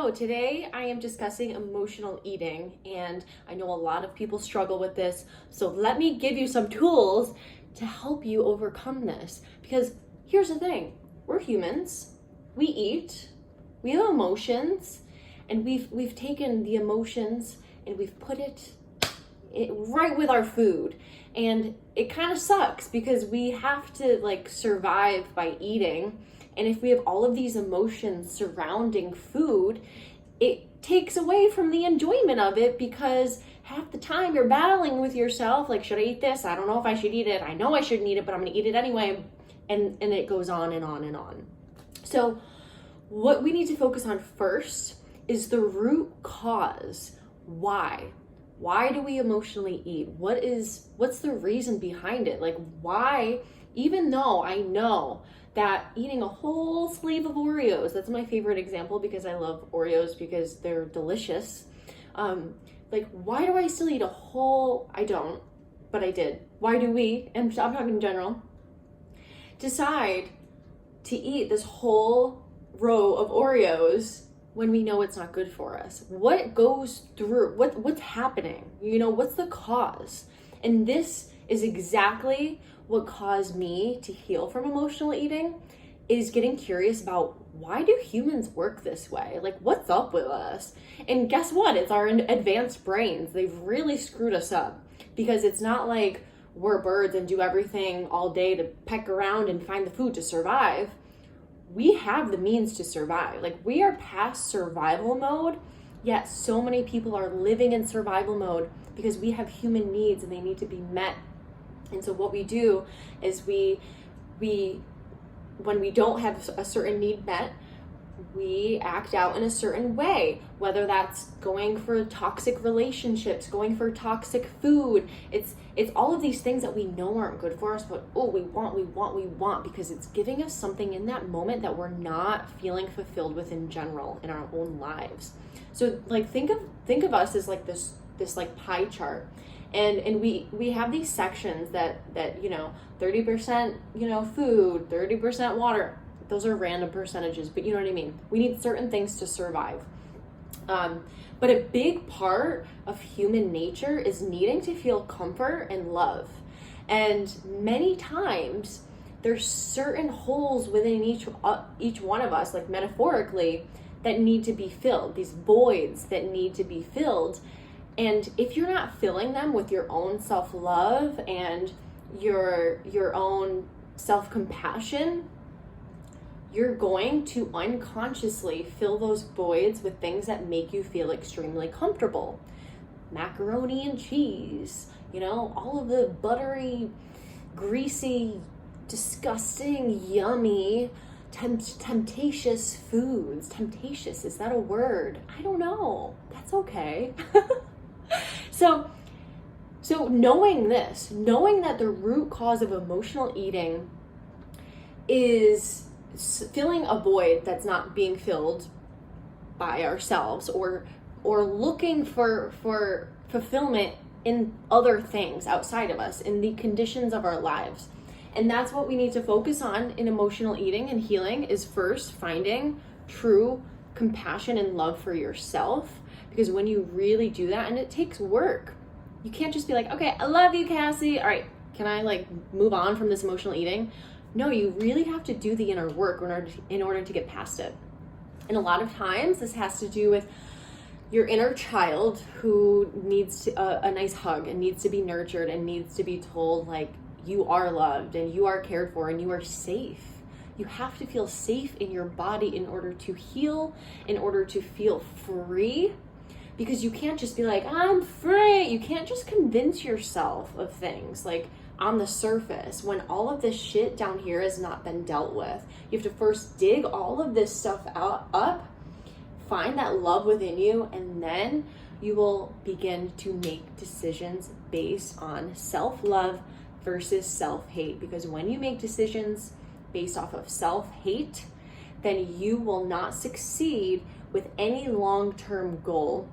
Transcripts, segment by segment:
So today I am discussing emotional eating, and I know a lot of people struggle with this. So let me give you some tools to help you overcome this. Because here's the thing, we're humans, we eat, we have emotions, and we've taken the emotions and we've put it right with our food. And it kind of sucks because we have to survive by eating. And if we have all of these emotions surrounding food, it takes away from the enjoyment of it, because half the time you're battling with yourself, like, should I eat this? I don't know if I should eat it. I know I shouldn't eat it, but I'm gonna eat it anyway. And it goes on and on and on. So what we need to focus on first is the root cause. Why? Why do we emotionally eat? What's the reason behind it? Like, why, even though I know that eating a whole sleeve of Oreos, that's my favorite example because I love Oreos because they're delicious. Why do I still eat a whole, I don't, but I did. Why do we, and I'm talking in general, decide to eat this whole row of Oreos when we know it's not good for us? What goes through, what's happening? What's the cause? And this is exactly what caused me to heal from emotional eating, is getting curious about, why do humans work this way? Like, what's up with us? And guess what? It's our advanced brains. They've really screwed us up, because it's not like we're birds and do everything all day to peck around and find the food to survive. We have the means to survive. Like, we are past survival mode, yet so many people are living in survival mode because we have human needs and they need to be met. And so what we do is we when we don't have a certain need met, we act out in a certain way, whether that's going for toxic relationships, going for toxic food. It's all of these things that we know aren't good for us, but we want because it's giving us something in that moment that we're not feeling fulfilled with in general in our own lives. So think of us as like this pie chart. And we have these sections that 30% food, 30% water. Those are random percentages, but you know what I mean. We need certain things to survive. But a big part of human nature is needing to feel comfort and love. And many times there's certain holes within each one of us, like metaphorically, that need to be filled. These voids that need to be filled. And if you're not filling them with your own self-love and your own self-compassion, you're going to unconsciously fill those voids with things that make you feel extremely comfortable. Macaroni and cheese, all of the buttery, greasy, disgusting, yummy, temptatious foods. Temptatious, is that a word? I don't know. That's okay. So knowing that the root cause of emotional eating is filling a void that's not being filled by ourselves, or looking for fulfillment in other things outside of us, in the conditions of our lives. And that's what we need to focus on in emotional eating and healing, is first finding true compassion and love for yourself. Because when you really do that, and it takes work, you can't just be like, okay, I love you, Cassie. All right, can I move on from this emotional eating? No, you really have to do the inner work in order to get past it. And a lot of times this has to do with your inner child who needs a nice hug and needs to be nurtured and needs to be told, you are loved and you are cared for and you are safe. You have to feel safe in your body in order to heal, in order to feel free. Because you can't just be like, I'm free. You can't just convince yourself of things on the surface when all of this shit down here has not been dealt with. You have to first dig all of this stuff up, find that love within you, and then you will begin to make decisions based on self-love versus self-hate. Because when you make decisions based off of self-hate, then you will not succeed with any long-term goal,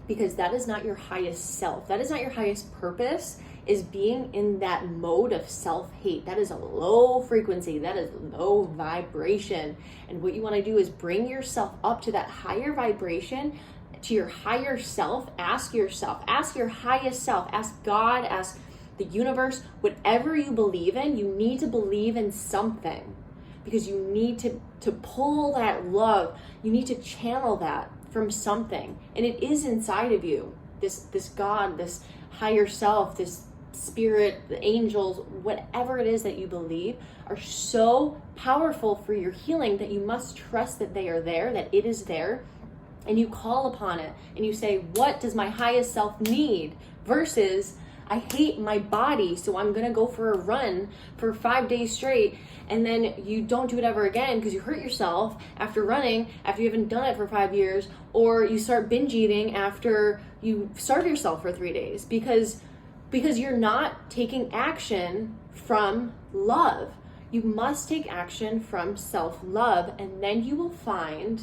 because that is not your highest self. That is not your highest purpose, is being in that mode of self-hate. That is a low frequency, that is low vibration. And what you want to do is bring yourself up to that higher vibration, to your higher self. Ask yourself, ask your highest self, ask God, ask the universe, whatever you believe in. You need to believe in something, because you need to pull that love. You need to channel that from something, and it is inside of you. This God, this higher self, this spirit, the angels, whatever it is that you believe, are so powerful for your healing that you must trust that they are there, that it is there. And you call upon it and you say, what does my highest self need? Versus, I hate my body, so I'm gonna go for a run for 5 days straight, and then you don't do it ever again because you hurt yourself after running, after you haven't done it for 5 years, or you start binge eating after you starve yourself for 3 days because you're not taking action from love. You must take action from self-love, and then you will find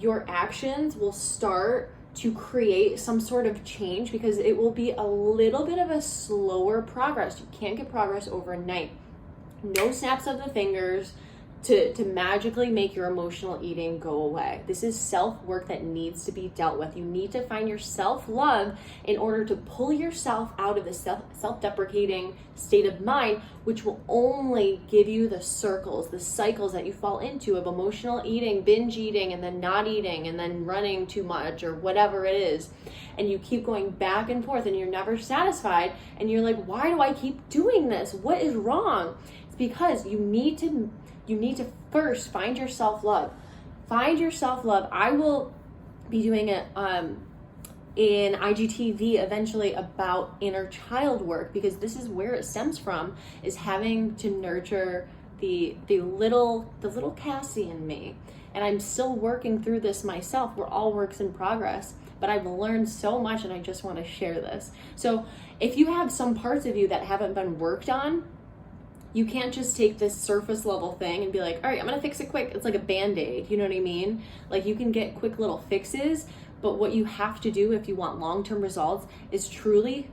your actions will start to create some sort of change, because it will be a little bit of a slower progress. You can't get progress overnight. No snaps of the fingers to magically make your emotional eating go away. This is self-work that needs to be dealt with. You need to find your self-love in order to pull yourself out of the self-deprecating state of mind, which will only give you the circles, the cycles that you fall into of emotional eating, binge eating, and then not eating, and then running too much, or whatever it is. And you keep going back and forth, and you're never satisfied, and you're like, why do I keep doing this? What is wrong? It's because you need to first find your self-love. Find your self-love. I will be doing it in IGTV eventually about inner child work, because this is where it stems from, is having to nurture the little Cassie in me. And I'm still working through this myself. We're all works in progress, but I've learned so much, and I just want to share this. So if you have some parts of you that haven't been worked on, you can't just take this surface level thing and be like, all right, I'm gonna fix it quick. It's like a Band-Aid, you know what I mean? Like, you can get quick little fixes, but what you have to do if you want long-term results is truly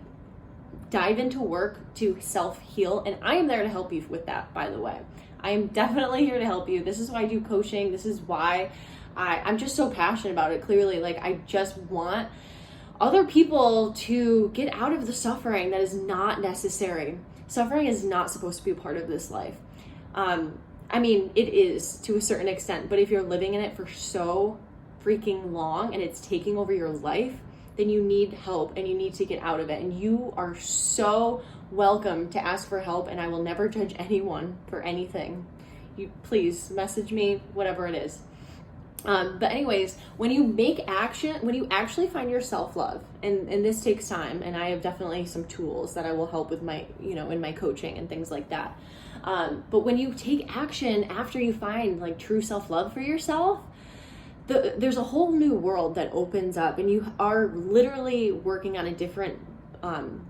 dive into work to self-heal. And I am there to help you with that, by the way. I am definitely here to help you. This is why I do coaching. This is why I'm just so passionate about it. Clearly, like, I just want other people to get out of the suffering that is not necessary. Suffering is not supposed to be a part of this life. I mean, it is to a certain extent, but if you're living in it for so freaking long and it's taking over your life, then you need help and you need to get out of it. And you are so welcome to ask for help, and I will never judge anyone for anything. You please message me, whatever it is. But anyways, when you make action, when you actually find your self-love, and this takes time, and I have definitely some tools that I will help with my, in my coaching and things like that. But when you take action after you find like true self-love for yourself, there's a whole new world that opens up, and you are literally working on a different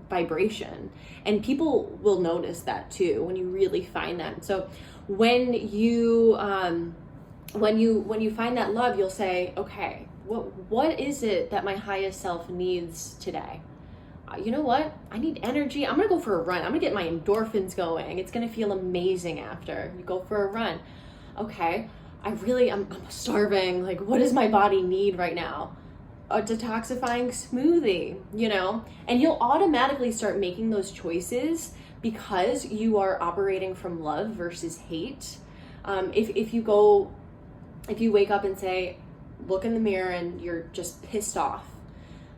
vibration, and people will notice that too when you really find that. So when you find that love, you'll say, okay, what is it that my highest self needs today? You know what? I need energy. I'm gonna go for a run. I'm gonna get my endorphins going. It's gonna feel amazing after you go for a run. Okay, I'm starving. Like, what does my body need right now? A detoxifying smoothie, And you'll automatically start making those choices because you are operating from love versus hate. If you wake up and say, look in the mirror and you're just pissed off,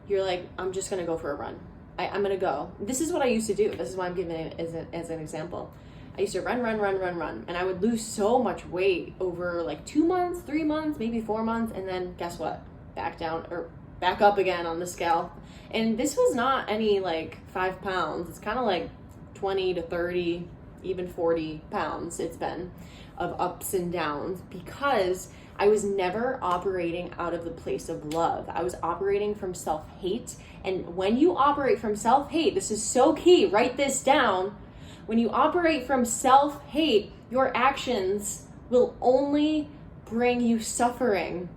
you're like, I'm just gonna go for a run. I'm gonna go. This is what I used to do. This is why I'm giving it as an example. I used to run, and I would lose so much weight over like 2 months, 3 months, maybe 4 months, and then guess what? Back down or back up again on the scale. And this was not any like 5 pounds. It's kind of like 20 to 30, even 40 pounds it's been of ups and downs, because I was never operating out of the place of love. I was operating from self-hate. And when you operate from self-hate, this is so key, write this down. When you operate from self-hate, your actions will only bring you suffering.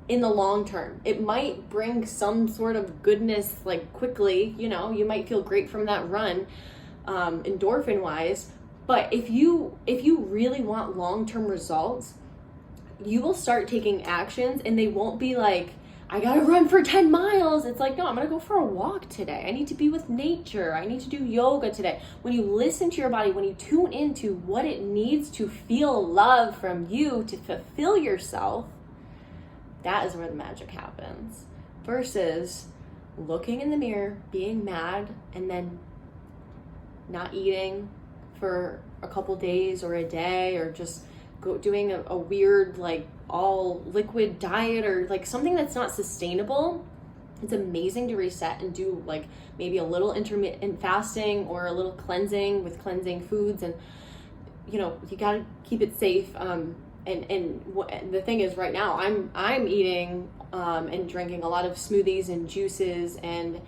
in the long term. It might bring some sort of goodness like quickly, you know, you might feel great from that run, endorphin wise. But if you really want long-term results, you will start taking actions, and they won't be like, I gotta run for 10 miles. It's like, no, I'm gonna go for a walk today. I need to be with nature. I need to do yoga today. When you listen to your body, when you tune into what it needs to feel love from you to fulfill yourself, that is where the magic happens. Versus looking in the mirror, being mad, and then not eating for a couple days or a day, or just doing a weird like all liquid diet, or like something that's not sustainable. It's amazing to reset and do like maybe a little intermittent fasting or a little cleansing with cleansing foods, and you know, you got to keep it safe. And the thing is, right now I'm eating and drinking a lot of smoothies and juices, and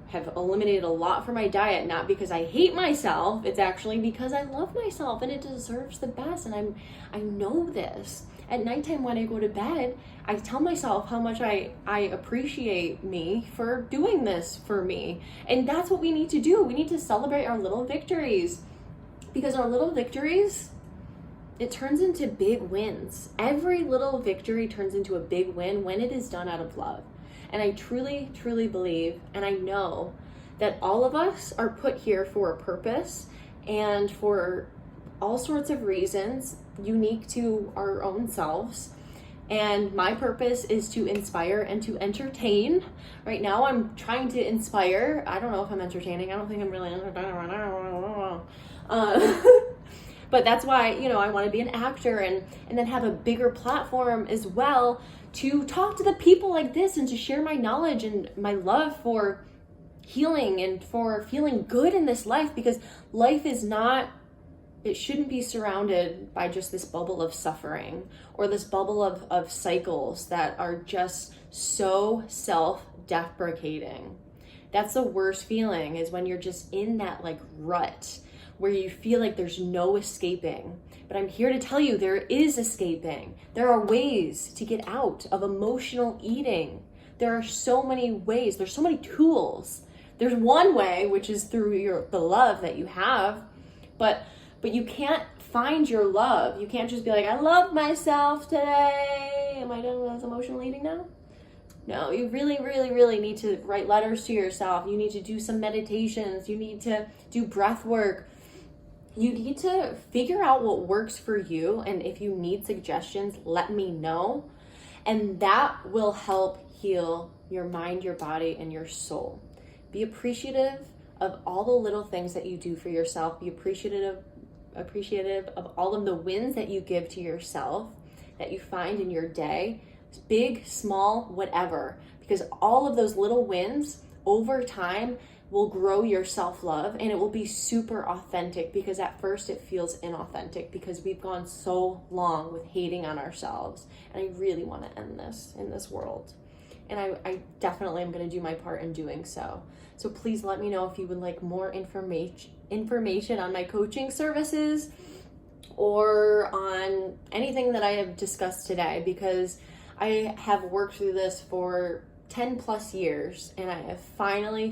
have eliminated a lot from my diet, not because I hate myself, it's actually because I love myself and it deserves the best. And I know this. At nighttime when I go to bed, I tell myself how much I appreciate me for doing this for me. And that's what we need to do. We need to celebrate our little victories, because our little victories, it turns into big wins. Every little victory turns into a big win when it is done out of love. And I truly, truly believe, and I know that all of us are put here for a purpose and for all sorts of reasons unique to our own selves. And my purpose is to inspire and to entertain. Right now I'm trying to inspire. I don't know if I'm entertaining. I don't think I'm really entertaining right now. But that's why, you know, I want to be an actor and then have a bigger platform as well to talk to the people like this and to share my knowledge and my love for healing and for feeling good in this life, because life is not, it shouldn't be surrounded by just this bubble of suffering or this bubble of cycles that are just so self-deprecating. That's the worst feeling, is when you're just in that like rut where you feel like there's no escaping. But I'm here to tell you there is escaping. There are ways to get out of emotional eating. There are so many ways. There's so many tools. There's one way, which is through the love that you have, but you can't find your love. You can't just be like, I love myself today. Am I done with emotional eating now? No, you really, really, really need to write letters to yourself. You need to do some meditations. You need to do breath work. You need to figure out what works for you. And if you need suggestions, let me know. And that will help heal your mind, your body, and your soul. Be appreciative of all the little things that you do for yourself. Be appreciative of all of the wins that you give to yourself, that you find in your day, big, small, whatever. Because all of those little wins over time will grow your self-love, and it will be super authentic, because at first it feels inauthentic because we've gone so long with hating on ourselves. And I really want to end this in this world. And I definitely am going to do my part in doing so. So please let me know if you would like more information on my coaching services or on anything that I have discussed today, because I have worked through this for 10 plus years, and I have finally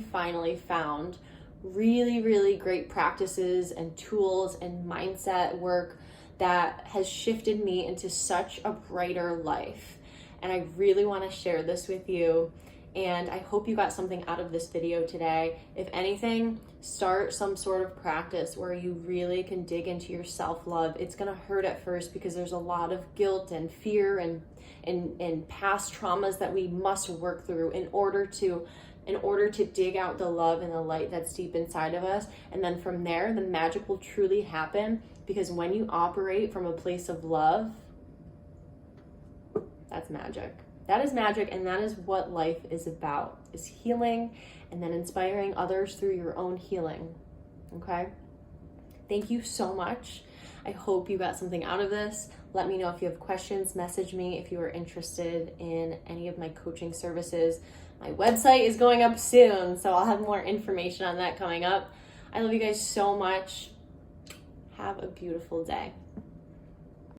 found really, really great practices and tools and mindset work that has shifted me into such a brighter life. And I really want to share this with you. And I hope you got something out of this video today. If anything, start some sort of practice where you really can dig into your self-love. It's going to hurt at first because there's a lot of guilt and fear and past traumas that we must work through in order to dig out the love and the light that's deep inside of us. And then from there, the magic will truly happen, because when you operate from a place of love, that's magic. That is magic, and that is what life is about, is healing and then inspiring others through your own healing. Okay? Thank you so much. I hope you got something out of this. Let me know if you have questions. Message me if you are interested in any of my coaching services. My website is going up soon, so I'll have more information on that coming up. I love you guys so much. Have a beautiful day.